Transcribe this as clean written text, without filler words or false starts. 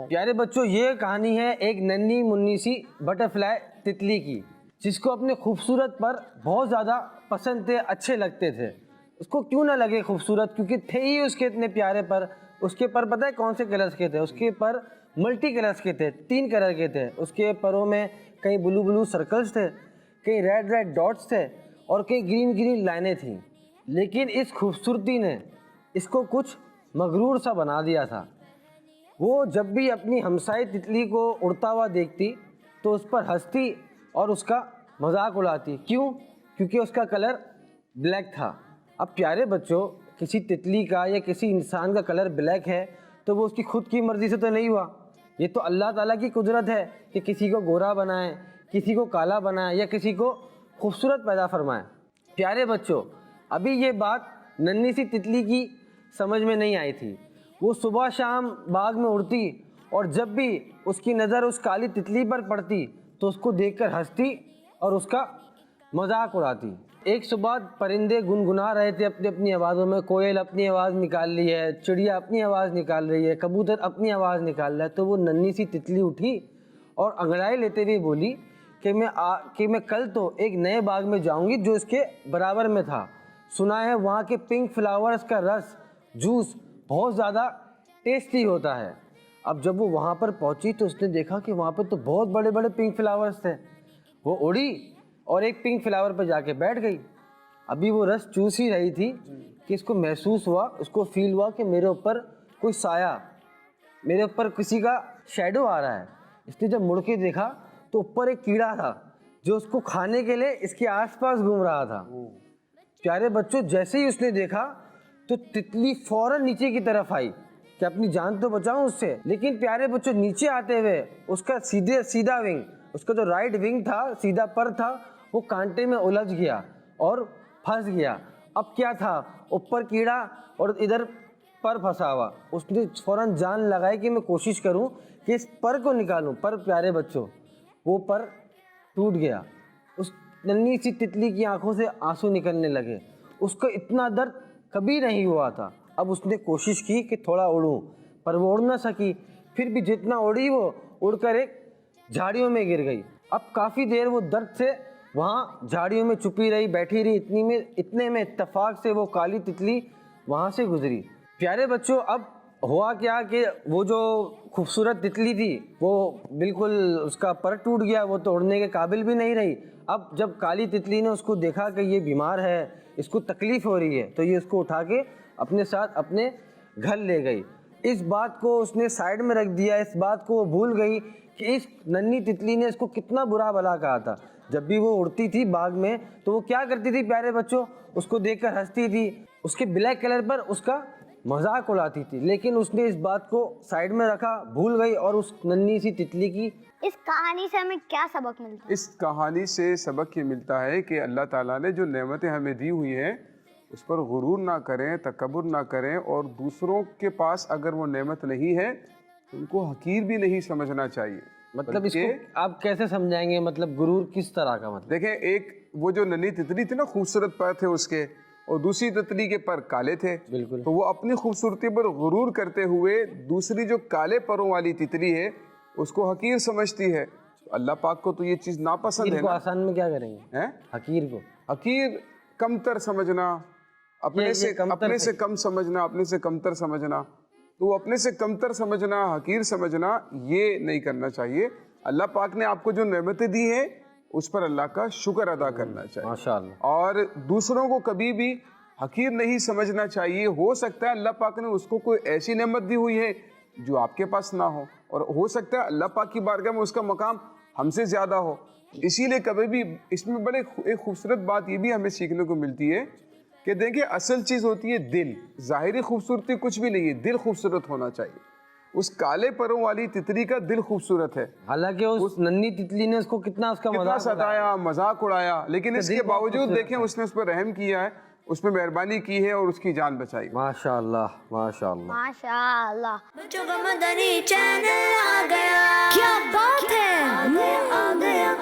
پیارے بچوں، یہ کہانی ہے ایک ننھی منی سی بٹرفلائی تتلی کی، جس کو اپنے خوبصورت پر بہت زیادہ پسند تھے، اچھے لگتے تھے۔ اس کو کیوں نہ لگے خوبصورت، کیونکہ تھے ہی اس کے اتنے پیارے پر۔ اس کے پر پتہ ہے کون سے کلرز کے تھے؟ اس کے پر ملٹی کلرز کے تھے، 3 کلر کے تھے۔ اس کے پروں میں کہیں بلو سرکلز تھے، کہیں ریڈ ڈاٹس تھے، اور کہیں گرین لائنیں تھیں۔ لیکن اس خوبصورتی نے اس کو کچھ مغرور سا بنا دیا تھا۔ وہ جب بھی اپنی ہمسائے تتلی کو اڑتا ہوا دیکھتی تو اس پر ہنستی اور اس کا مذاق اڑاتی۔ کیوں؟ کیونکہ اس کا کلر بلیک تھا۔ اب پیارے بچوں، کسی تتلی کا یا کسی انسان کا کلر بلیک ہے تو وہ اس کی خود کی مرضی سے تو نہیں ہوا، یہ تو اللہ تعالیٰ کی قدرت ہے کہ کسی کو گورا بنائے، کسی کو کالا بنائے، یا کسی کو خوبصورت پیدا فرمائے۔ پیارے بچوں، ابھی یہ بات ننھی سی تتلی کی سمجھ میں نہیں آئی تھی۔ وہ صبح شام باغ میں اڑتی، اور جب بھی اس کی نظر اس کالی تتلی پر پڑتی تو اس کو دیکھ کر ہنستی اور اس کا مذاق اڑاتی۔ ایک صبح پرندے گنگنا رہے تھے اپنی اپنی آوازوں میں، کوئل اپنی آواز نکال رہی ہے، چڑیا اپنی آواز نکال رہی ہے، کبوتر اپنی آواز نکال رہا ہے، تو وہ ننھی سی تتلی اٹھی اور انگڑائی لیتے ہوئے بولی کہ میں کل تو ایک نئے باغ میں جاؤں گی جو اس کے برابر میں تھا۔ سنا ہے وہاں کے پنک فلاورز کا رس، جوس بہت زیادہ ٹیسٹی ہوتا ہے۔ اب جب وہ وہاں پر پہنچی تو اس نے دیکھا کہ وہاں پر تو بہت بڑے بڑے پنک فلاورز تھے۔ وہ اڑی اور ایک پنک فلاور پہ جا کے بیٹھ گئی۔ ابھی وہ رس چوس ہی رہی تھی کہ اس کو محسوس ہوا، اس کو فیل ہوا کہ میرے اوپر کوئی سایہ، میرے اوپر کسی کا شیڈو آ رہا ہے۔ اس نے جب مڑ کے دیکھا تو اوپر ایک کیڑا تھا جو اس کو کھانے کے لیے اس کے آس پاس گھوم رہا تھا۔ پیارے بچوں، جیسے ہی اس نے دیکھا تو تتلی فوراً نیچے کی طرف آئی کہ اپنی جان تو بچاؤں اس سے۔ لیکن پیارے بچوں، نیچے آتے ہوئے اس کا سیدھا ونگ، اس کا جو رائٹ ونگ تھا، سیدھا پر تھا، وہ کانٹے میں الجھ گیا اور پھنس گیا۔ اب کیا تھا؟ اوپر کیڑا اور ادھر پر پھنسا ہوا۔ اس نے فوراً جان لگائی کہ میں کوشش کروں کہ اس پر کو نکالوں، پر پیارے بچوں وہ پر ٹوٹ گیا۔ اس ننھی سی تتلی کی آنکھوں سے آنسو نکلنے لگے۔ اس کو اتنا درد کبھی نہیں ہوا تھا۔ اب اس نے کوشش کی کہ تھوڑا اڑوں، پر وہ اڑ نہ سکی۔ پھر بھی جتنا اڑی وہ اڑ کر ایک جھاڑیوں میں گر گئی۔ اب کافی دیر وہ درد سے وہاں جھاڑیوں میں چھپی رہی، بیٹھی رہی۔ اتنے میں اتفاق سے وہ کالی تتلی وہاں سے گزری۔ پیارے بچوں، اب ہوا کیا کہ وہ جو خوبصورت تتلی تھی وہ بالکل اس کا پر ٹوٹ گیا، وہ تو اڑنے کے قابل بھی نہیں رہی۔ اب جب کالی تتلی نے اس کو دیکھا کہ یہ بیمار ہے، اس کو تکلیف ہو رہی ہے، تو یہ اس کو اٹھا کے اپنے ساتھ اپنے گھر لے گئی۔ اس بات کو اس نے سائڈ میں رکھ دیا، اس بات کو وہ بھول گئی کہ اس ننھی تتلی نے اس کو کتنا برا بھلا کہا تھا۔ جب بھی وہ اڑتی تھی باغ میں تو وہ کیا کرتی تھی پیارے بچوں؟ اس کو دیکھ کر ہنستی تھی، اس کے بلیک کلر پر اس کا مذاق اڑاتی تھی۔ لیکن اس نے اس بات کو سائڈ میں رکھا، بھول گئی، اور اس ننھی سی تتلی کی اس کہانی سے ہمیں کیا سبق ملتا ہے؟ اس کہانی سے سبق یہ ملتا ہے کہ اللہ تعالیٰ نے جو نعمتیں ہمیں دی ہوئی ہیں اس پر غرور نہ کریں، تکبر نہ کریں، اور دوسروں کے پاس اگر وہ نعمت نہیں ہے تو ان کو حقیر بھی نہیں سمجھنا چاہیے۔ مطلب اس کو آپ کیسے سمجھائیں گے؟ مطلب غرور کس طرح کا؟ مطلب دیکھیں، ایک وہ جو ننھی تتلی تھی نا، خوبصورت پر تھے اس کے، اور دوسری تتلی کے پر کالے تھے۔ بالکل۔ تو وہ اپنی خوبصورتی پر غرور کرتے ہوئے دوسری جو کالے پروں والی تتلی ہے اس کو حقیر سمجھتی ہے۔ اللہ پاک کو تو یہ چیز ناپسند ہے حقیر کو نا۔ آسان میں کیا کریں گے؟ حقیر کو حقیر کمتر سمجھنا، اپنے سے کم سمجھنا، اپنے سے کمتر سمجھنا۔ تو اپنے سے کمتر سمجھنا، حقیر سمجھنا، یہ نہیں کرنا چاہیے۔ اللہ پاک نے آپ کو جو نعمتیں دی ہیں اس پر اللہ کا شکر ادا کرنا چاہیے، ماشاءاللہ۔ اور دوسروں کو کبھی بھی حقیر نہیں سمجھنا چاہیے۔ ہو سکتا ہے اللہ پاک نے اس کو کوئی ایسی نعمت دی ہوئی ہے جو آپ کے پاس نہ ہو، اور ہو سکتا ہے اللہ پاک کی بارگاہ میں اس کا مقام ہم سے زیادہ ہو۔ اسی لیے کبھی بھی اس میں بڑے ایک خوبصورت بات یہ بھی ہمیں سیکھنے کو ملتی ہے کہ دیکھیں، اصل چیز ہوتی ہے دل۔ ظاہری خوبصورتی کچھ بھی نہیں ہے، دل خوبصورت ہونا چاہیے۔ اس کالے پروں والی تتلی کا دل خوبصورت ہے، حالانکہ اس ننھی تتلی نے اس کو کتنا کتنا ستایا، مذاق اڑایا، لیکن اس کے باوجود دیکھیں اس نے اس پر رحم کیا ہے، اس پہ مہربانی کی ہے اور اس کی جان بچائی۔ ماشاءاللہ، ماشاءاللہ، ماشاءاللہ۔ بچوں کا مدنی چینل آ گیا، کیا بات ہے، آ گیا